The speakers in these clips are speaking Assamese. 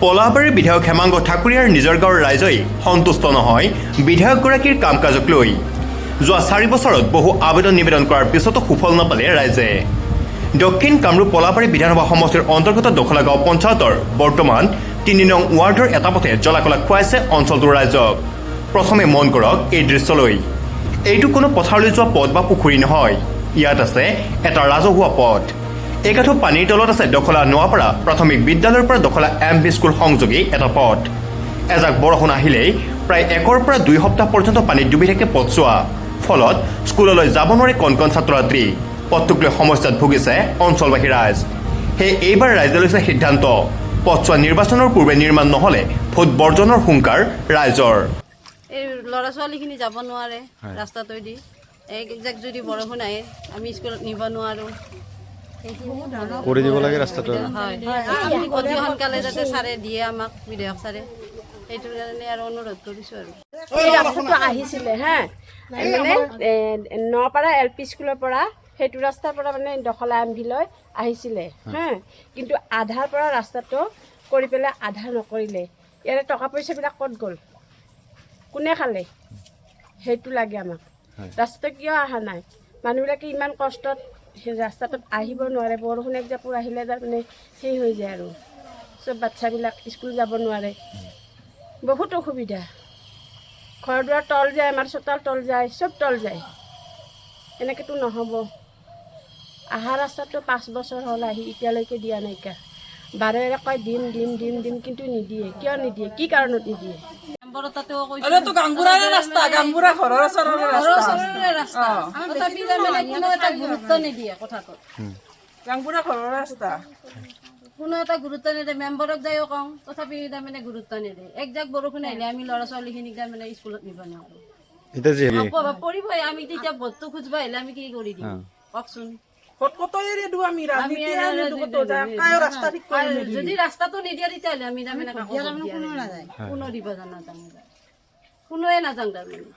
পলাশবাৰীৰ বিধায়ক হেমাংগ ঠাকুৰীয়াৰ নিজৰ গাঁৱৰ ৰাইজই সন্তুষ্ট নহয় বিধায়কগৰাকীৰ কাম কাজক লৈ। যোৱা 4 বছৰত বহু আবেদন নিবেদন কৰাৰ পিছতো সুফল নাপালে ৰাইজে। দক্ষিণ কামৰূপ পলাশবাৰী বিধানসভা সমষ্টিৰ অন্তৰ্গত দখলা গাঁও পঞ্চায়তৰ বৰ্তমান 3 নং ৱাৰ্ডৰ এটা পথে জলাকলা খুৱাইছে অঞ্চলটোৰ ৰাইজক। প্ৰথমে মন কৰক এই দৃশ্যলৈ। এইটো কোনো পথাৰলৈ যোৱা পথ বা পুখুৰী নহয়, ইয়াত আছে এটা ৰাজহুৱা পথ। এই কাঠো পানীৰ তলত আছে দখলা নোৱাপাৰা প্ৰাথমিক বিদ্যালয়ৰ পৰা দখলা MP স্কুল সংযোগী এটা পথ। এজাক বৰষুণ আহিলেই প্ৰায় 1ৰ পৰা 2 সপ্তাহ পৰ্যন্ত পানীত ডুবি থাকে পথছোৱা। ফলত স্কুললৈ যাব নোৱাৰে কণ কণ ছাত্ৰ ছাত্ৰী। পথটোক লৈ সমস্যাত ভুগিছে অঞ্চলবাসী ৰাইজ। সেয়ে এইবাৰ ৰাইজে লৈছে সিদ্ধান্ত, পথছোৱা নিৰ্বাচনৰ পূৰ্বে নিৰ্মাণ নহ'লে ভোট বৰ্জনৰ হুংকাৰ ৰাইজৰ। এই ল'ৰা ছোৱালীখিনি যাব নোৱাৰে ৰাস্তাটোৱেদি। একজাক যদি বৰষুণ আহে আমি স্কুলত নিব নোৱাৰোঁ। কৰি দিব লাগে ৰাস্তাটো। অতি সোনকালে যাতে ছাৰে দিয়ে আমাক, বিধায়ক ছাৰে, সেইটোৰ কাৰণে আৰু অনুৰোধ কৰিছোঁ। আৰু এই ৰাস্তাটো আহিছিলে মানে নপাৰা LP স্কুলৰ পৰা সেইটো ৰাস্তাৰ পৰা মানে দখলা MP-লৈ আহিছিলে কিন্তু আধাৰ পৰা ৰাস্তাটো কৰি পেলাই আধা নকৰিলে। ইয়াৰে টকা পইচাবিলাক ক'ত গ'ল, কোনে খালে, সেইটো লাগে আমাক। ৰাস্তাটো কিয় অহা নাই? মানুহবিলাকে ইমান কষ্টত ৰাস্তাটোত আহিব নোৱাৰে। বৰষুণ একজাপৰ আহিলে তাৰমানে সেই হৈ যায় আৰু চব বাচ্চাবিলাক স্কুল যাব নোৱাৰে। বহুত অসুবিধা। ঘৰ দুৱাৰ তল যায়, আমাৰ চোতাল তল যায়, চব তল যায়। এনেকৈতো নহ'ব। অহা ৰাস্তাটো 5 বছৰ হ'ল আহি এতিয়ালৈকে দিয়া নাইকা। বাৰে কয় দিম দিম দিম দিম কিন্তু নিদিয়ে। কিয় নিদিয়ে? কি কাৰণত নিদিয়ে? গুৰুত্ব নিদিয়ে কথাটো। কোনো এটা গুৰুত্ব নিদিয়ে। মেম্বাৰক যায়ো কওঁ, তথাপি তাৰমানে গুৰুত্ব নিদিয়ে। একজাক বৰষুণ আহিলে আমি ল'ৰা ছোৱালীখিনিক তাৰমানে স্কুলত নিব নোৱাৰোঁ। পৰিবই। আমি তেতিয়া ভোটটো খুজিব আহিলে আমি কি কৰি দিম কওকচোন? যদি ৰাস্তাটো নিদিয়ে তেতিয়াহ'লে আমি তাৰমানে কোনো দিব কোনোৱে নাজানো তাৰমানে।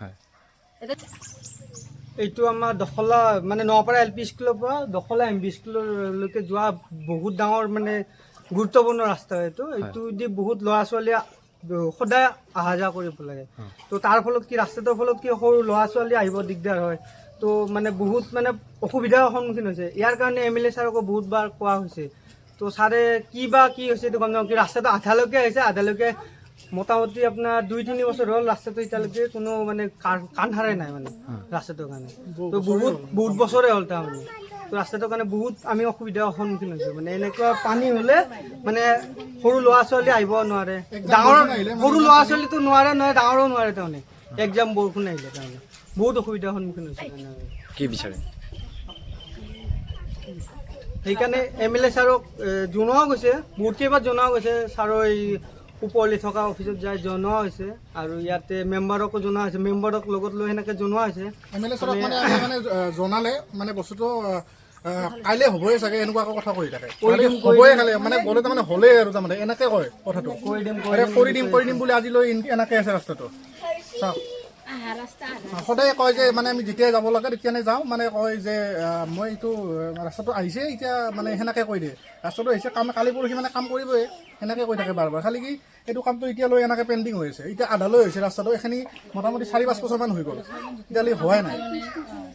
এইটো আমাৰ দখলা মানে নপাৰা LP স্কুলৰ পৰা দখলা MP স্কুললৈকে যোৱা বহুত ডাঙৰ মানে গুৰুত্বপূৰ্ণ ৰাস্তা। এইটো দি বহুত ল'ৰা ছোৱালীয়ে সদায় অহা যোৱা কৰিব লাগে। তো তাৰ ফলত কি ৰাস্তাটোৰ ফলত কি সৰু ল'ৰা ছোৱালী আহিব দিগদাৰ হয়। তো মানে বহুত মানে অসুবিধাৰ সন্মুখীন হৈছে। ইয়াৰ কাৰণে MLA ছাৰকো বহুতবাৰ কোৱা হৈছে। তো ছাৰে কি হৈছে এইটো গম নাপাওঁ। কি ৰাস্তাটো আধালৈকে আহিছে, আধালৈকে মোটামুটি আপোনাৰ 2-3 বছৰ হ'ল ৰাস্তাটো এতিয়ালৈকে কোনো মানে কাণ সাৰাই নাই মানে ৰাস্তাটোৰ কাৰণে। তো বহুত বছৰে হ'ল তাৰমানে। তো ৰাস্তাটোৰ কাৰণে বহুত আমি অসুবিধাৰ সন্মুখীন হৈছোঁ। মানে এনেকুৱা পানী হ'লে মানে সৰু ল'ৰা ছোৱালী আহিব নোৱাৰে। সৰু ল'ৰা ছোৱালীটো নোৱাৰে, ডাঙৰো নোৱাৰে তাৰমানে। একজাম বৰষুণ আহিলে তাৰমানে বহুত অসুবিধাৰ সন্মুখীন হৈছে। কি বিচাৰে? সেইকাৰণে MLA ছাৰক জনোৱা গৈছে, বহুত কেইবাৰ জনোৱা গৈছে। ছাৰৰ এই ওপৰলৈ থকা অফিচত যাই জনোৱা হৈছে আৰু ইয়াতে মেম্বাৰকো জনোৱা হৈছে। মেম্বাৰক লগত লৈ সেনেকৈ জনোৱা হৈছে। MLA ছাৰক মানে জনালে মানে বস্তুটো কাইলৈ হ'বই চাগে, এনেকুৱা কথা কৈ থাকে। হ'বই কাইলৈ মানে গ'লে তাৰমানে হ'লেই আৰু তাৰমানে এনেকৈ কয় কথাটো। কৰি দিম বুলি আজিলৈ এনেকৈ আছে ৰাস্তাটো। চাওক সদায় কয় যে মানে আমি যেতিয়াই যাব লাগে তেতিয়ানে যাওঁ, মানে কয় যে মই এইটো ৰাস্তাটো আহিছে এতিয়া মানে সেনেকৈ কৈ দিয়ে। ৰাস্তাটো আহিছে কালি পৰহি মানে কাম কৰিবই সেনেকৈ কৈ থাকে বাৰ বাৰ। খালি কি এইটো কামটো এতিয়ালৈ এনেকৈ পেণ্ডিং হৈ আছে। এতিয়া আধালৈ হৈছে ৰাস্তাটো। এইখিনি মোটামুটি 4-5 বছৰমান হৈ গ'ল, এতিয়ালৈ হোৱাই নাই।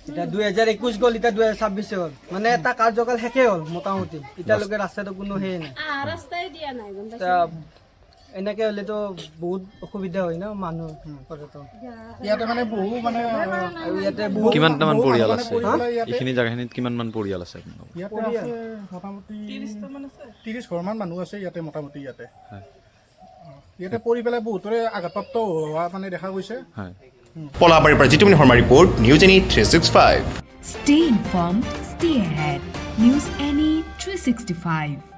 এতিয়া 2021 গ'ল, এতিয়া 2026 হ'ল, মানে এটা কাৰ্যকাল শেষেই হ'ল মোটামুটি। এতিয়ালৈকে ৰাস্তাটো কোনো হেৰি নাই। এনেকৈ হ'লেতো বহুত অসুবিধা হয় ন মানুহ। ইয়াতে মানে বহু মানে ইয়াতে কিমানটামান পৰিয়াল আছে এইখিনি জাগাখিনিত? কিমানমান পৰিয়াল আছে? ইয়াতে আছে মোটামুটি 30 ঘৰমান মানুহ আছে ইয়াতে মোটামুটি। ইয়াতে পৰি পেলাই বহুতৰে আঘাতপ্ৰাপ্ত হোৱা মানে দেখা গৈছে। পলাশবাৰীৰ পৰা Jitumoni Sharma report, news any 365। Stay informed, stay ahead. News Any 365.